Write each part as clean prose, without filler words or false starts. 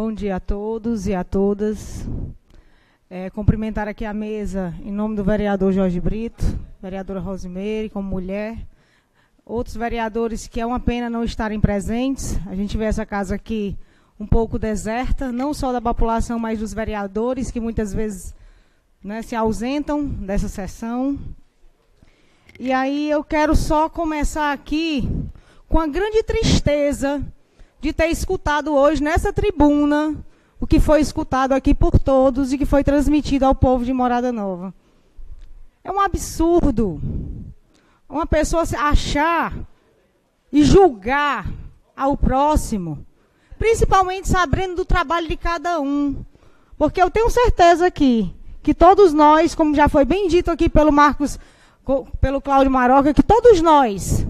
Bom dia a todos e a todas. Cumprimentar aqui a mesa em nome do vereador Jorge Brito, vereadora Rosimeire, como mulher, outros vereadores que é uma pena não estarem presentes. A gente vê essa casa aqui um pouco deserta, não só da população, mas dos vereadores, que muitas vezes, né, se ausentam dessa sessão. E aí eu quero só começar aqui com a grande tristeza de ter escutado hoje nessa tribuna o que foi escutado aqui por todos e que foi transmitido ao povo de Morada Nova. É um absurdo uma pessoa se achar e julgar ao próximo, principalmente sabendo do trabalho de cada um. Porque eu tenho certeza aqui que todos nós, como já foi bem dito aqui pelo pelo Cláudio Maroca, que todos nós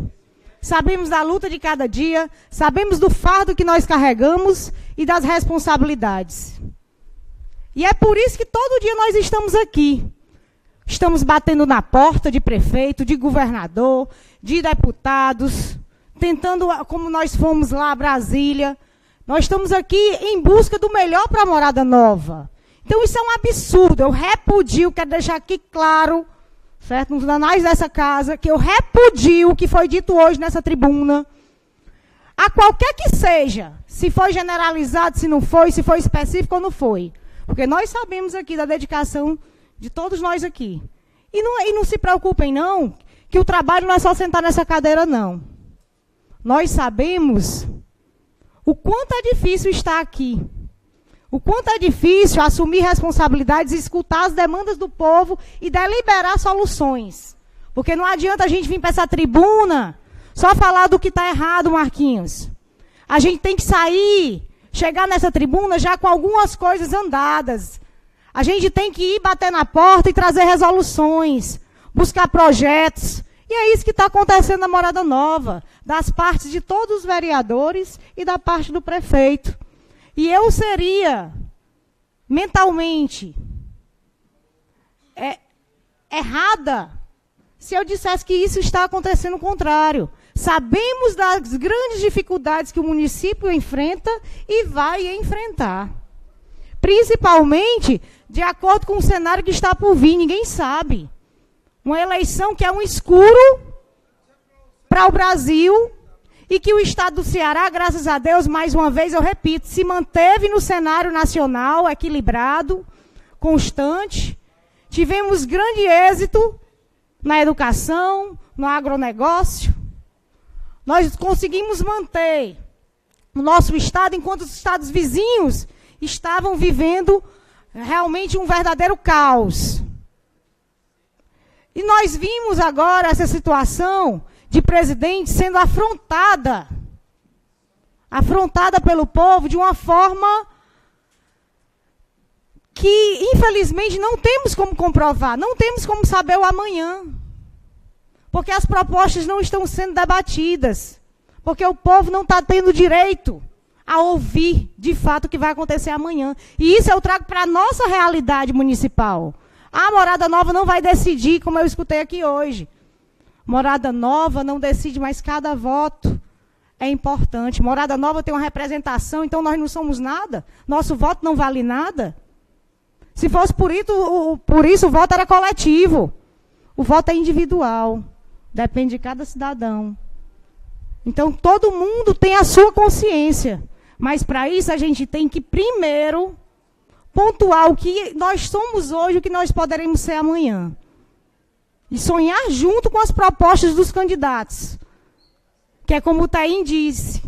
sabemos da luta de cada dia, sabemos do fardo que nós carregamos e das responsabilidades. E é por isso que todo dia nós estamos aqui. Estamos batendo na porta de prefeito, de governador, de deputados, tentando, como nós fomos lá a Brasília, nós estamos aqui em busca do melhor para a Morada Nova. Então isso é um absurdo, eu repudio, quero deixar aqui claro, certo? Nos anais dessa casa, que eu repudio o que foi dito hoje nessa tribuna, a qualquer que seja, se foi generalizado, se não foi, se foi específico ou não foi. Porque nós sabemos aqui da dedicação de todos nós aqui. E não se preocupem, não, que o trabalho não é só sentar nessa cadeira, não. Nós sabemos o quanto é difícil estar aqui. O quanto é difícil assumir responsabilidades, escutar as demandas do povo e deliberar soluções. Porque não adianta a gente vir para essa tribuna só falar do que está errado, Marquinhos. A gente tem que sair, chegar nessa tribuna já com algumas coisas andadas. A gente tem que ir bater na porta e trazer resoluções, buscar projetos. E é isso que está acontecendo na Morada Nova, das partes de todos os vereadores e da parte do prefeito. E eu seria, mentalmente, errada se eu dissesse que isso está acontecendo o contrário. Sabemos das grandes dificuldades que o município enfrenta e vai enfrentar. Principalmente de acordo com o cenário que está por vir, ninguém sabe. Uma eleição que é um escuro para o Brasil e que o Estado do Ceará, graças a Deus, mais uma vez, eu repito, se manteve no cenário nacional, equilibrado, constante. Tivemos grande êxito na educação, no agronegócio. Nós conseguimos manter o nosso Estado, enquanto os estados vizinhos estavam vivendo realmente um verdadeiro caos. E nós vimos agora essa situação de presidente sendo afrontada pelo povo de uma forma que, infelizmente, não temos como comprovar, não temos como saber o amanhã. Porque as propostas não estão sendo debatidas, porque o povo não está tendo direito a ouvir, de fato, o que vai acontecer amanhã. E isso eu trago para a nossa realidade municipal. A Morada Nova não vai decidir, como eu escutei aqui hoje. Morada Nova não decide, mas cada voto é importante. Morada Nova tem uma representação, então nós não somos nada. Nosso voto não vale nada. Se fosse por isso o voto era coletivo. O voto é individual. Depende de cada cidadão. Então, todo mundo tem a sua consciência. Mas, para isso, a gente tem que, primeiro, pontuar o que nós somos hoje, o que nós poderemos ser amanhã. E sonhar junto com as propostas dos candidatos. Que é como o Taim disse.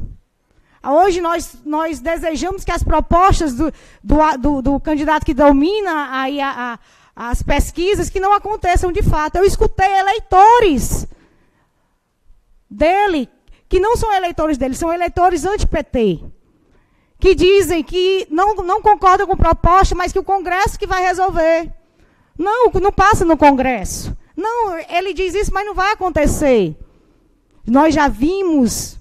Hoje, nós desejamos que as propostas do candidato que domina aí as pesquisas, que não aconteçam de fato. Eu escutei eleitores dele, que não são eleitores dele, são eleitores anti-PT, que dizem que não concordam com proposta, mas que o Congresso que vai resolver. Não passa no Congresso. Não, ele diz isso, mas não vai acontecer. Nós já vimos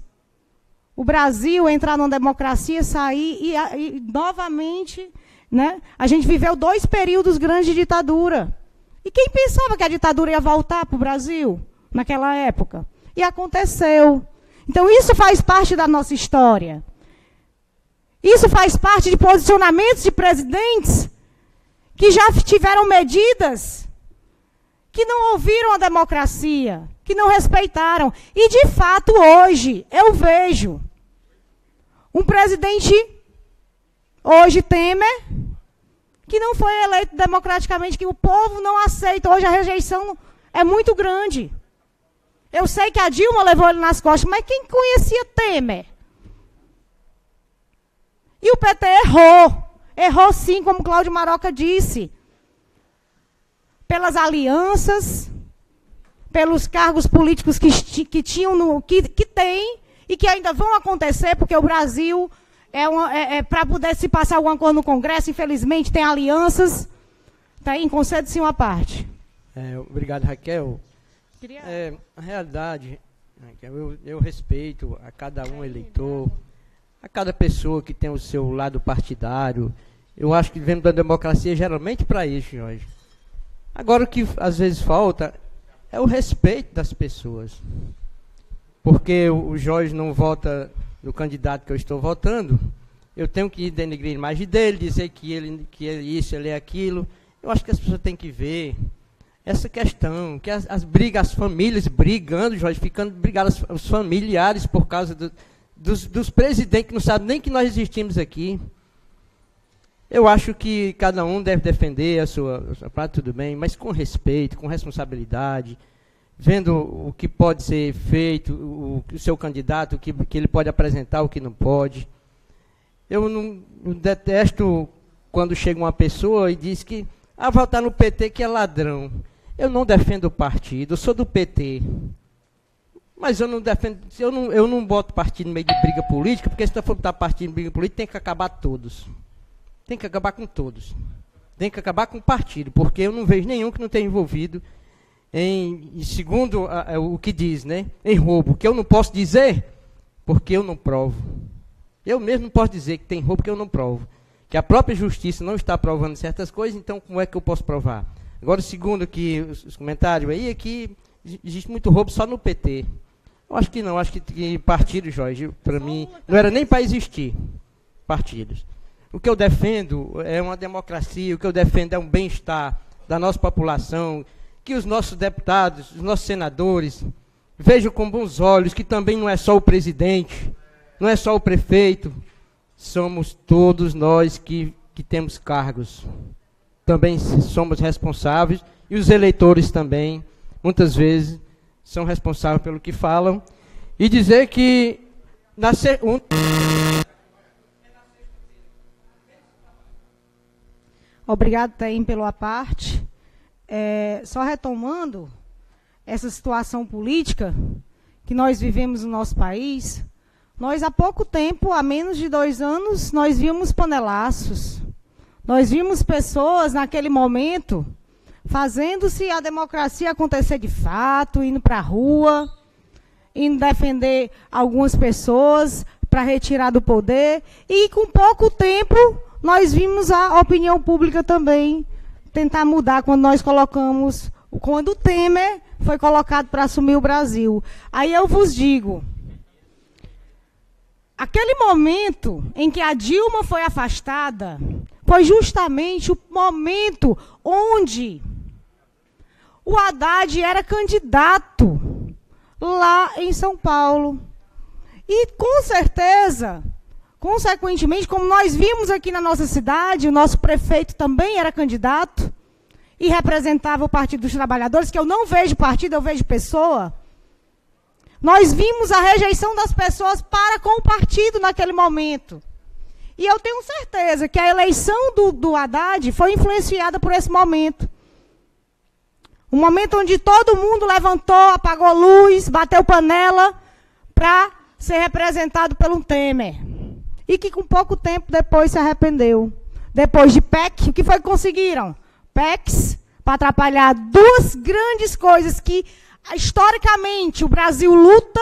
o Brasil entrar numa democracia, sair e novamente, né, a gente viveu 2 períodos grandes de ditadura. E quem pensava que a ditadura ia voltar para o Brasil naquela época? E aconteceu. Então, isso faz parte da nossa história. Isso faz parte de posicionamentos de presidentes que já tiveram medidas, que não ouviram a democracia, que não respeitaram. E, de fato, hoje, eu vejo um presidente, hoje Temer, que não foi eleito democraticamente, que o povo não aceita. Hoje a rejeição é muito grande. Eu sei que a Dilma levou ele nas costas, mas quem conhecia Temer? E o PT errou. Errou sim, como Cláudio Maroca disse. Pelas alianças, pelos cargos políticos que tinham, que tem e que ainda vão acontecer, porque o Brasil, para poder se passar alguma coisa no Congresso, infelizmente, tem alianças. Tá aí, concede-se uma parte. Obrigado, Raquel. A realidade, Raquel, eu respeito a cada um eleitor, a cada pessoa que tem o seu lado partidário. Eu acho que vivemos da democracia geralmente para isso, Jorge. Agora, o que às vezes falta é o respeito das pessoas. Porque o Jorge não vota no candidato que eu estou votando, eu tenho que denegrir a imagem dele, dizer que ele é isso, ele é aquilo. Eu acho que as pessoas têm que ver essa questão, que as brigas, as famílias brigando, Jorge, ficando brigadas, os familiares por causa dos presidentes que não sabem nem que nós existimos aqui. Eu acho que cada um deve defender a sua parte, tudo bem, mas com respeito, com responsabilidade, vendo o que pode ser feito, o seu candidato, o que ele pode apresentar, o que não pode. Eu não detesto quando chega uma pessoa e diz que votar no PT que é ladrão. Eu não defendo o partido, eu sou do PT. Mas eu não defendo, eu não boto partido no meio de briga política, porque se for botar partido em briga política, tem que acabar todos. Tem que acabar com todos. Tem que acabar com o partido, porque eu não vejo nenhum que não tenha envolvido segundo o que diz, né, em roubo, que eu não posso dizer, porque eu não provo. Eu mesmo não posso dizer que tem roubo, porque eu não provo. Que a própria justiça não está provando certas coisas, então como é que eu posso provar? Agora, segundo aqui os comentários aí, é que existe muito roubo só no PT. Eu acho que não, acho que partido, Jorge, para mim, não era nem para existir partidos. O que eu defendo é uma democracia, o que eu defendo é um bem-estar da nossa população, que os nossos deputados, os nossos senadores, vejam com bons olhos que também não é só o presidente, não é só o prefeito, somos todos nós que temos cargos. Também somos responsáveis, e os eleitores também, muitas vezes, são responsáveis pelo que falam. E dizer que Obrigado, Taim, pela parte. Só retomando essa situação política que nós vivemos no nosso país, nós há pouco tempo, há menos de 2 anos, nós vimos panelaços. Nós vimos pessoas naquele momento fazendo-se a democracia acontecer de fato, indo para a rua, indo defender algumas pessoas para retirar do poder. E com pouco tempo nós vimos a opinião pública também tentar mudar quando o Temer foi colocado para assumir o Brasil. Aí eu vos digo, aquele momento em que a Dilma foi afastada, foi justamente o momento onde o Haddad era candidato lá em São Paulo. E, com certeza, consequentemente, como nós vimos aqui na nossa cidade, o nosso prefeito também era candidato e representava o Partido dos Trabalhadores, que eu não vejo partido, eu vejo pessoa. Nós vimos a rejeição das pessoas para com o partido naquele momento. E eu tenho certeza que a eleição do Haddad foi influenciada por esse momento. Um momento onde todo mundo levantou, apagou luz, bateu panela para ser representado pelo Temer. E que com pouco tempo depois se arrependeu. Depois de PEC, o que foi que conseguiram? PECs para atrapalhar 2 grandes coisas que, historicamente, o Brasil luta,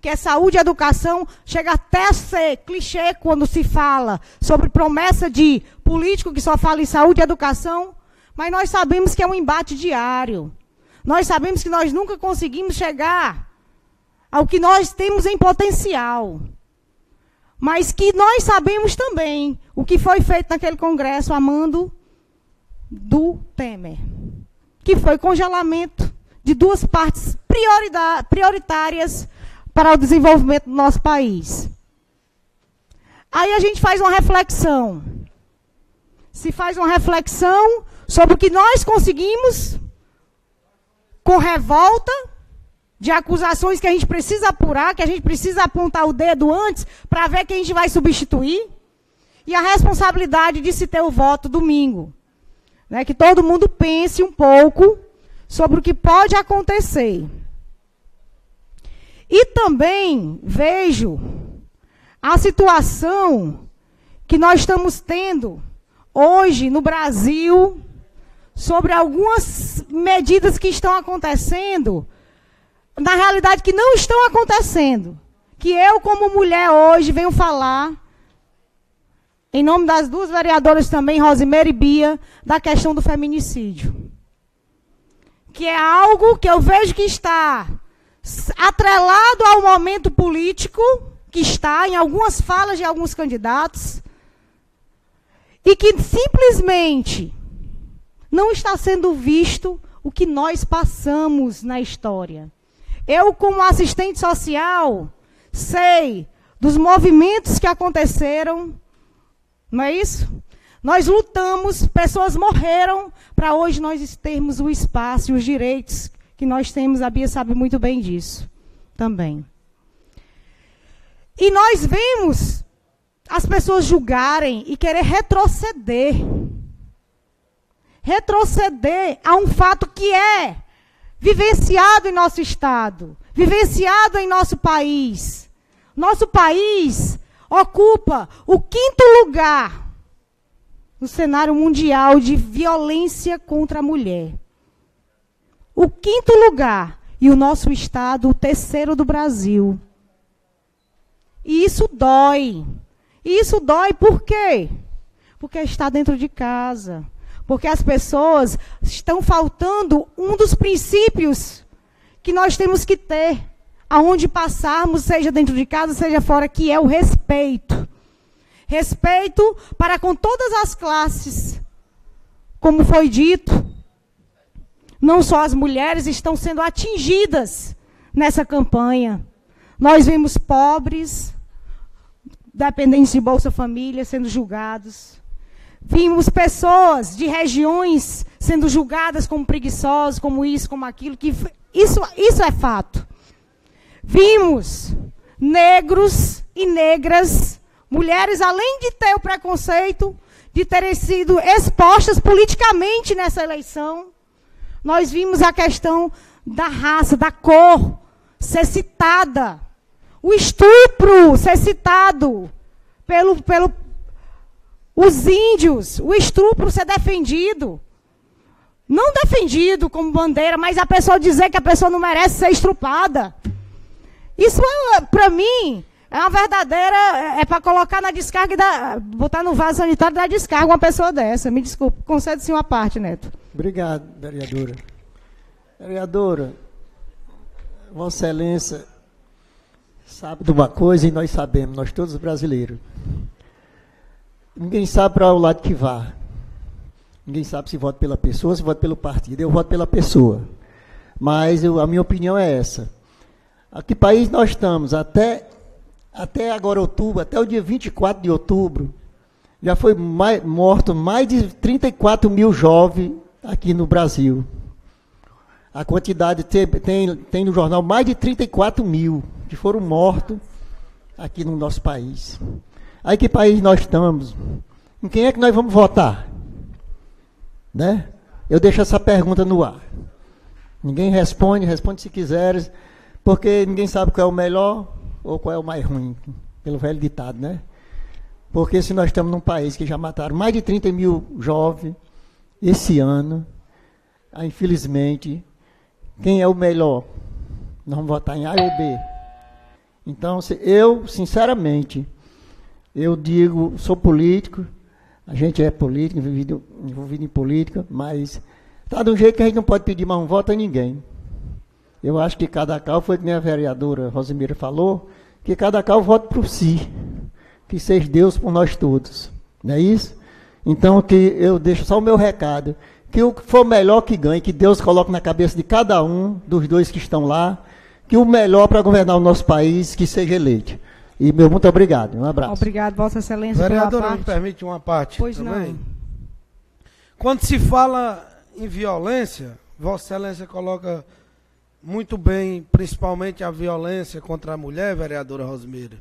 que é saúde e educação. Chega até a ser clichê quando se fala sobre promessa de político que só fala em saúde e educação, mas nós sabemos que é um embate diário. Nós sabemos que nós nunca conseguimos chegar ao que nós temos em potencial. mas que nós sabemos também o que foi feito naquele congresso a mando do Temer, que foi congelamento de duas partes prioritárias para o desenvolvimento do nosso país. Aí a gente faz uma reflexão. Se faz uma reflexão sobre o que nós conseguimos com revolta, de acusações que a gente precisa apurar, que a gente precisa apontar o dedo antes para ver quem a gente vai substituir, e a responsabilidade de se ter o voto domingo. Né, que todo mundo pense um pouco sobre o que pode acontecer. E também vejo a situação que nós estamos tendo hoje no Brasil sobre algumas medidas que estão acontecendo, na realidade que não estão acontecendo, que eu como mulher hoje venho falar, em nome das duas vereadoras também, Rosimeire e Bia, da questão do feminicídio. Que é algo que eu vejo que está atrelado ao momento político, que está em algumas falas de alguns candidatos, e que simplesmente não está sendo visto o que nós passamos na história. Eu, como assistente social, sei dos movimentos que aconteceram, não é isso? Nós lutamos, pessoas morreram para hoje nós termos o espaço e os direitos que nós temos. A Bia sabe muito bem disso também. E nós vemos as pessoas julgarem e querer retroceder. Retroceder a um fato que é vivenciado em nosso estado, vivenciado em nosso país. Nosso país ocupa o 5º lugar no cenário mundial de violência contra a mulher. O 5º lugar. E o nosso estado, o 3º do Brasil. E isso dói. E isso dói por quê? Porque está dentro de casa. Porque as pessoas estão faltando um dos princípios que nós temos que ter, aonde passarmos, seja dentro de casa, seja fora, que é o respeito. Respeito para com todas as classes. Como foi dito, não só as mulheres estão sendo atingidas nessa campanha. Nós vemos pobres, dependentes de Bolsa Família, sendo julgados. Vimos pessoas de regiões sendo julgadas como preguiçosas, como isso, como aquilo. Que isso é fato. Vimos negros e negras, mulheres, além de ter o preconceito, de terem sido expostas politicamente nessa eleição, nós vimos a questão da raça, da cor, ser citada. O estupro ser citado os índios, o estupro ser defendido. Não defendido como bandeira, mas a pessoa dizer que a pessoa não merece ser estrupada. Isso, para mim, é uma verdadeira... É para colocar na descarga, botar no vaso sanitário da descarga uma pessoa dessa. Me desculpe, concede-se uma parte, Neto. Obrigado, vereadora. Vereadora, Vossa Excelência sabe de uma coisa e nós sabemos, nós todos brasileiros. Ninguém sabe para o lado que vá. Ninguém sabe se vota pela pessoa, se vota pelo partido. Eu voto pela pessoa. Mas a minha opinião é essa. A que país nós estamos? Até agora, outubro, até o dia 24 de outubro, já foi morto mais de 34 mil jovens aqui no Brasil. A quantidade tem no jornal mais de 34 mil que foram mortos aqui no nosso país. Aí que país nós estamos? Em quem é que nós vamos votar? Né? Eu deixo essa pergunta no ar. Ninguém responde se quiseres, porque ninguém sabe qual é o melhor ou qual é o mais ruim, pelo velho ditado, né? Porque se nós estamos num país que já mataram mais de 30 mil jovens esse ano, infelizmente, quem é o melhor? Nós vamos votar em A ou B. Então, eu, sinceramente, eu digo, sou político, a gente é político, envolvido em política, mas está de um jeito que a gente não pode pedir mais um voto a ninguém. Eu acho que cada qual, foi que nem a vereadora Rosimeire falou, que cada qual vota por si. que seja Deus por nós todos. Não é isso? Então, que eu deixo só o meu recado, que o que for melhor que ganhe, que Deus coloque na cabeça de cada um dos dois que estão lá, que o melhor para governar o nosso país, que seja eleito. E meu muito obrigado. Um abraço. Obrigado, Vossa Excelência. Vereadora, me permite uma parte? Pois também? não. Quando se fala em violência, Vossa Excelência coloca muito bem, principalmente a violência contra a mulher, vereadora Rosimeire.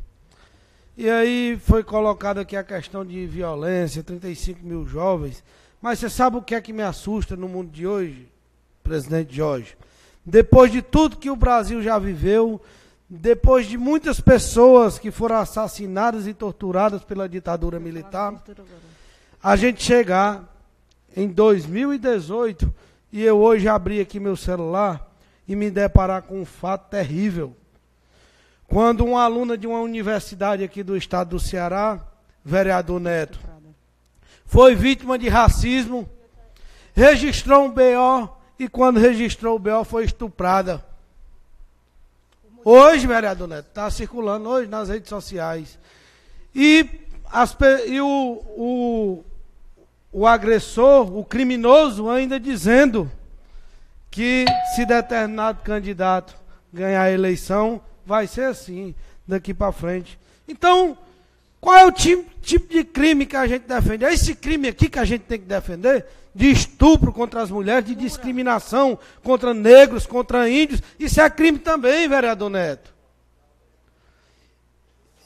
E aí foi colocada aqui a questão de violência, 35 mil jovens. Mas você sabe o que é que me assusta no mundo de hoje, presidente Jorge? Depois de tudo que o Brasil já viveu, depois de muitas pessoas que foram assassinadas e torturadas pela ditadura militar, a gente chegar em 2018 e eu hoje abri aqui meu celular e me deparar com um fato terrível. Quando uma aluna de uma universidade aqui do estado do Ceará, vereador Neto, foi vítima de racismo, registrou um BO e quando registrou o BO foi estuprada. Hoje, vereador Neto, está circulando hoje nas redes sociais. E o agressor, o criminoso, ainda dizendo que se determinado candidato ganhar a eleição, vai ser assim, daqui para frente. Então, qual é o tipo de crime que a gente defende? É esse crime aqui que a gente tem que defender? De estupro contra as mulheres, de discriminação contra negros, contra índios. Isso é crime também, vereador Neto.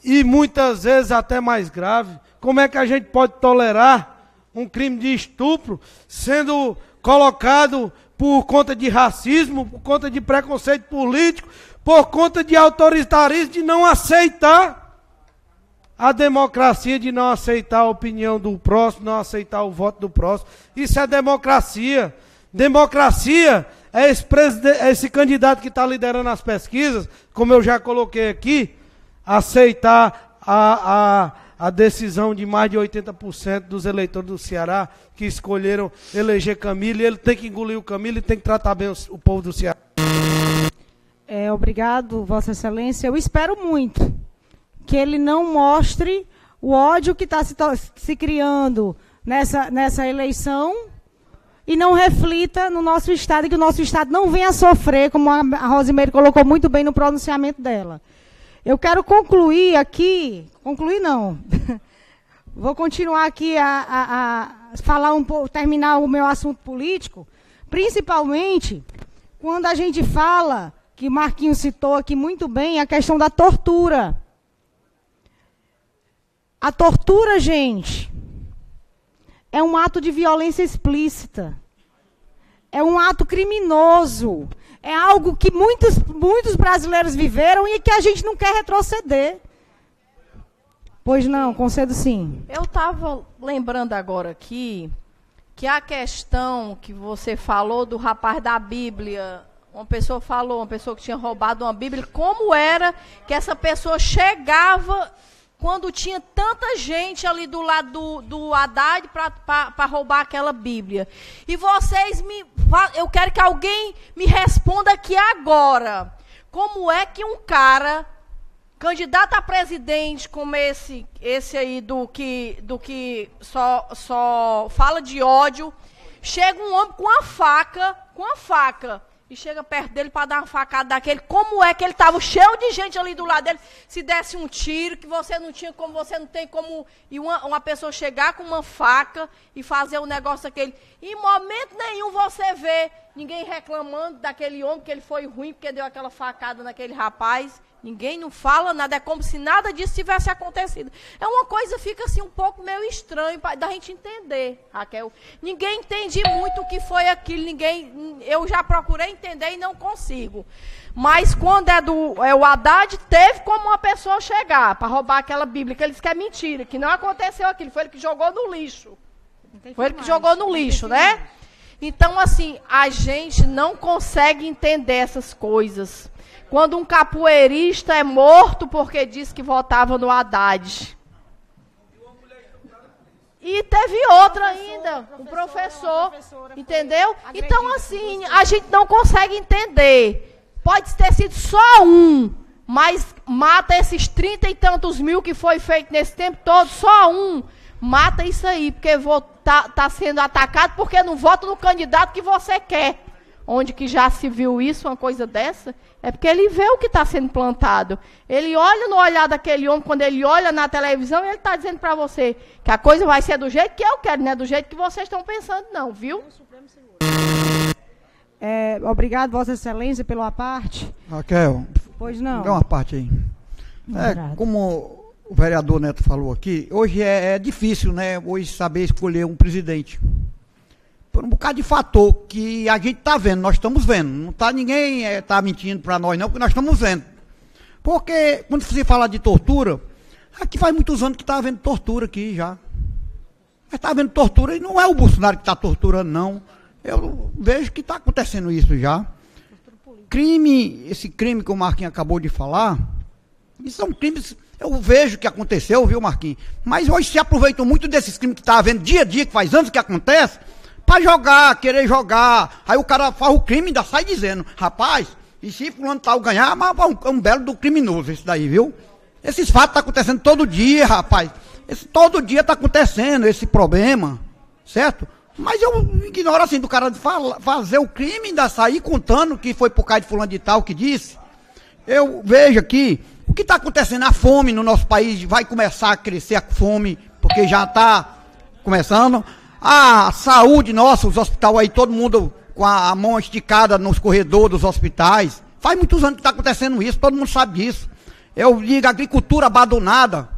E muitas vezes até mais grave. Como é que a gente pode tolerar um crime de estupro sendo colocado por conta de racismo, por conta de preconceito político, por conta de autoritarismo, de não aceitar a democracia, de não aceitar a opinião do próximo, não aceitar o voto do próximo. Isso é democracia. Democracia é esse candidato que está liderando as pesquisas, como eu já coloquei aqui, aceitar a decisão de mais de 80% dos eleitores do Ceará que escolheram eleger Camilo, e ele tem que engolir o Camilo e tem que tratar bem o povo do Ceará. Obrigado, Vossa Excelência. Eu espero muito que ele não mostre o ódio que está se criando nessa eleição e não reflita no nosso Estado, e que o nosso Estado não venha a sofrer, como a Rosimeire colocou muito bem no pronunciamento dela. Eu quero concluir aqui, vou continuar aqui a falar um pouco, terminar o meu assunto político, principalmente quando a gente fala, que Marquinhos citou aqui muito bem, a questão da tortura. A tortura, gente, é um ato de violência explícita. É um ato criminoso. É algo que muitos brasileiros viveram e que a gente não quer retroceder. Pois não, concedo sim. Eu estava lembrando agora aqui que a questão que você falou do rapaz da Bíblia, uma pessoa que tinha roubado uma Bíblia, como era que essa pessoa chegava quando tinha tanta gente ali do lado do Haddad para roubar aquela Bíblia. E eu quero que alguém me responda aqui agora. Como é que um cara, candidato a presidente, como esse aí do que só fala de ódio, chega um homem com uma faca, e chega perto dele para dar uma facada daquele, como é que ele estava cheio de gente ali do lado dele, se desse um tiro, que você não tem como, e uma pessoa chegar com uma faca e fazer um negócio daquele. Em momento nenhum você vê ninguém reclamando daquele homem, que ele foi ruim, porque deu aquela facada naquele rapaz. Ninguém não fala nada, é como se nada disso tivesse acontecido. É uma coisa, fica assim um pouco meio estranho da gente entender, Raquel. Ninguém entende muito o que foi aquilo, eu já procurei entender e não consigo. Mas quando o Haddad, teve como uma pessoa chegar para roubar aquela Bíblia, que ele disse que é mentira, que não aconteceu aquilo, foi ele que jogou no lixo. Foi ele que jogou no lixo, né? Então, assim, a gente não consegue entender essas coisas. Quando um capoeirista é morto porque disse que votava no Haddad. E teve outra ainda, um professor, entendeu? Então, assim, a gente não consegue entender. Pode ter sido só um, mas mata esses 30 e tantos mil que foi feito nesse tempo todo, só um. Mata isso aí, porque tá sendo atacado porque não vota no candidato que você quer. Onde que já se viu isso, uma coisa dessa? É porque ele vê o que está sendo plantado. Ele olha no olhar daquele homem, quando ele olha na televisão, ele está dizendo para você que a coisa vai ser do jeito que eu quero, não é do jeito que vocês estão pensando, não, viu? Obrigado, Vossa Excelência, pela parte. Raquel, pois não. dá uma parte aí. Como o vereador Neto falou aqui, hoje é difícil, né, hoje saber escolher um presidente. Por um bocado de fator que a gente está vendo, nós estamos vendo. Não está ninguém tá mentindo para nós não, porque nós estamos vendo. Porque quando se fala de tortura, aqui faz muitos anos que está havendo tortura aqui já. Mas está havendo tortura e não é o Bolsonaro que está torturando, não. Eu vejo que está acontecendo isso já. Esse crime que o Marquinhos acabou de falar, isso são crimes, eu vejo que aconteceu, viu, Marquinhos? Mas hoje se aproveitam muito desses crimes que está havendo dia a dia, que faz anos que acontece, para jogar, querer jogar. Aí o cara faz o crime e ainda sai dizendo, rapaz, e se fulano tal ganhar, mas é um belo do criminoso esse daí, viu? Esses fatos estão acontecendo todo dia, rapaz. Todo dia está acontecendo esse problema, certo? Mas eu ignoro assim do cara fazer o crime e ainda sair contando que foi por causa de fulano de tal que disse. Eu vejo aqui, o que está acontecendo, a fome no nosso país, vai começar a crescer a fome, porque já está começando. A saúde nossa, os hospitais aí, todo mundo com a mão esticada nos corredores dos hospitais. Faz muitos anos que está acontecendo isso, todo mundo sabe disso. Eu digo agricultura abandonada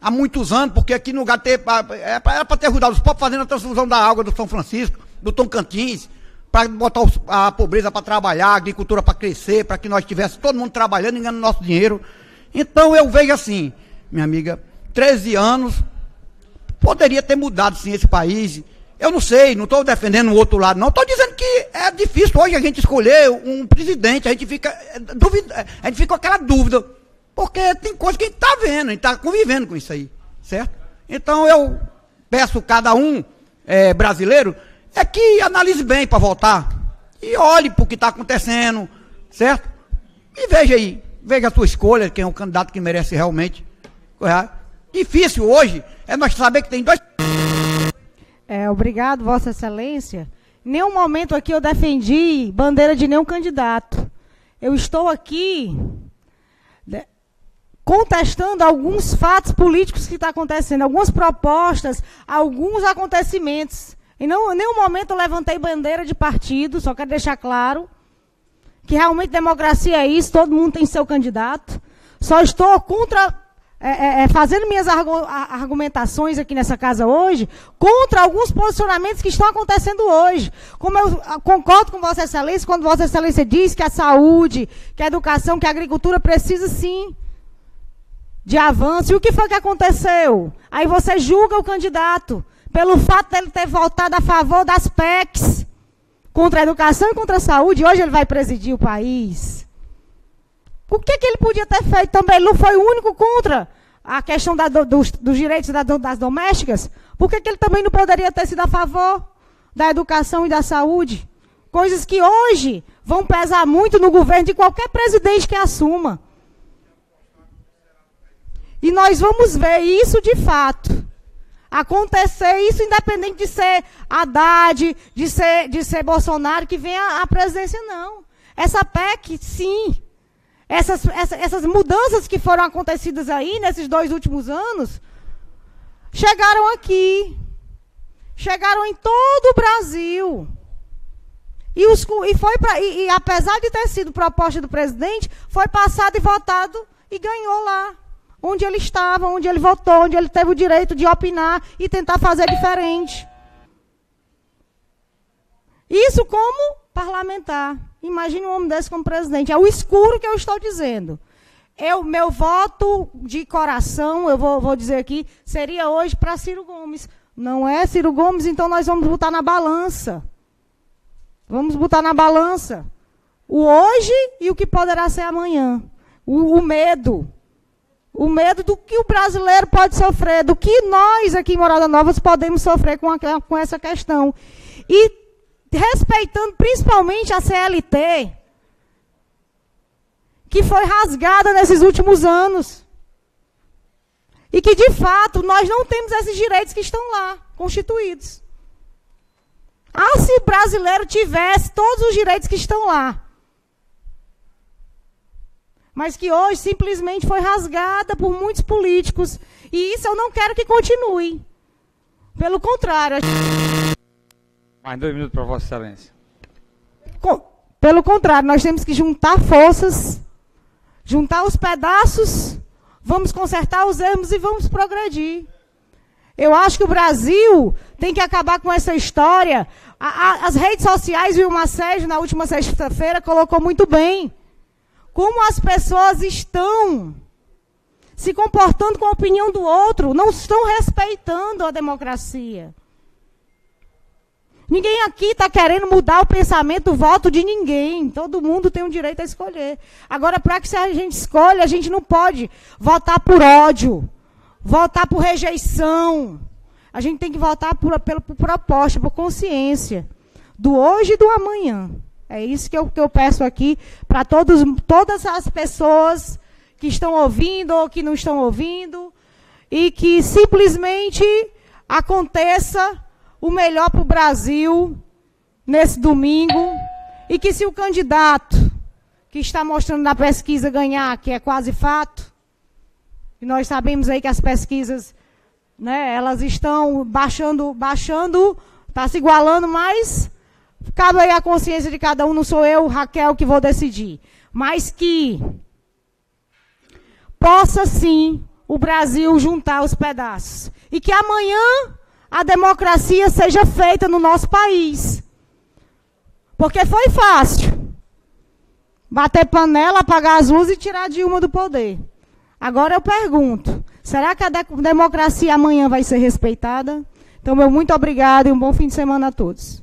há muitos anos, porque aqui no lugar era para ter ajudado os pobres fazendo a transfusão da água do São Francisco, do Tocantins, para botar a pobreza para trabalhar, a agricultura para crescer, para que nós tivéssemos todo mundo trabalhando e ganhando nosso dinheiro. Então eu vejo assim, minha amiga, 13 anos, poderia ter mudado sim esse país. Eu não sei, não estou defendendo o outro lado, não. Estou dizendo que é difícil hoje a gente escolher um presidente. A gente fica com aquela dúvida. Porque tem coisa que a gente está vendo, a gente está convivendo com isso aí, certo? Então eu peço cada um brasileiro que analise bem para votar. E olhe para o que está acontecendo, certo? E veja aí, veja a sua escolha, quem é o candidato que merece realmente. Difícil hoje é nós saber que tem dois... Obrigado, Vossa Excelência. Em nenhum momento aqui eu defendi bandeira de nenhum candidato. Eu estou aqui contestando alguns fatos políticos que estão acontecendo, algumas propostas, alguns acontecimentos. Em nenhum momento eu levantei bandeira de partido, só quero deixar claro que realmente democracia é isso, todo mundo tem seu candidato. Só estou fazendo minhas argumentações aqui nessa casa hoje contra alguns posicionamentos que estão acontecendo hoje. Como eu concordo com Vossa Excelência, quando Vossa Excelência diz que a saúde, que a educação, que a agricultura precisa sim de avanço. E o que foi que aconteceu? Aí você julga o candidato pelo fato dele ter votado a favor das PECs contra a educação e contra a saúde, e hoje ele vai presidir o país. O que ele podia ter feito também? Ele não foi o único contra a questão dos direitos das domésticas. Por que ele também não poderia ter sido a favor da educação e da saúde? Coisas que hoje vão pesar muito no governo de qualquer presidente que assuma. E nós vamos ver isso de fato acontecer, isso independente de ser Haddad, de ser Bolsonaro, que venha à presidência, não. Essa PEC, sim. Essas mudanças que foram acontecidas aí nesses 2 últimos anos, chegaram aqui. Chegaram em todo o Brasil. E apesar de ter sido proposta do presidente, foi passado e votado e ganhou lá. Onde ele estava, onde ele votou, onde ele teve o direito de opinar e tentar fazer diferente. Isso como parlamentar. Imagine um homem desse como presidente. É o escuro que eu estou dizendo. Meu voto de coração, eu vou dizer aqui, seria hoje para Ciro Gomes. Não é Ciro Gomes, então nós vamos botar na balança. Vamos botar na balança o hoje e o que poderá ser amanhã. O medo. O medo do que o brasileiro pode sofrer, do que nós aqui em Morada Nova podemos sofrer com essa questão. E respeitando principalmente a CLT, que foi rasgada nesses últimos anos. E que, de fato, nós não temos esses direitos que estão lá, constituídos. Ah, se o brasileiro tivesse todos os direitos que estão lá. Mas que hoje simplesmente foi rasgada por muitos políticos. E isso eu não quero que continue. Pelo contrário. Mais 2 minutos para Vossa Excelência. Pelo contrário, nós temos que juntar forças, juntar os pedaços, vamos consertar os erros e vamos progredir. Eu acho que o Brasil tem que acabar com essa história. As redes sociais, o Vilmar Sérgio, na última sexta-feira, colocou muito bem. Como as pessoas estão se comportando com a opinião do outro, não estão respeitando a democracia. Ninguém aqui está querendo mudar o pensamento, o voto de ninguém. Todo mundo tem o direito a escolher. Agora, para que a gente escolha, a gente não pode votar por ódio, votar por rejeição. A gente tem que votar por proposta, por consciência. Do hoje e do amanhã. É isso que eu peço aqui para todas as pessoas que estão ouvindo ou que não estão ouvindo. E que simplesmente aconteça o melhor para o Brasil nesse domingo, e que se o candidato que está mostrando na pesquisa ganhar, que é quase fato, e nós sabemos aí que as pesquisas, né, elas estão baixando, está se igualando, mas cabe aí a consciência de cada um, não sou eu, Raquel, que vou decidir. Mas que possa sim o Brasil juntar os pedaços. E que amanhã a democracia seja feita no nosso país. Porque foi fácil bater panela, apagar as luzes e tirar Dilma do poder. Agora eu pergunto, será que a democracia amanhã vai ser respeitada? Então, meu muito obrigado e um bom fim de semana a todos.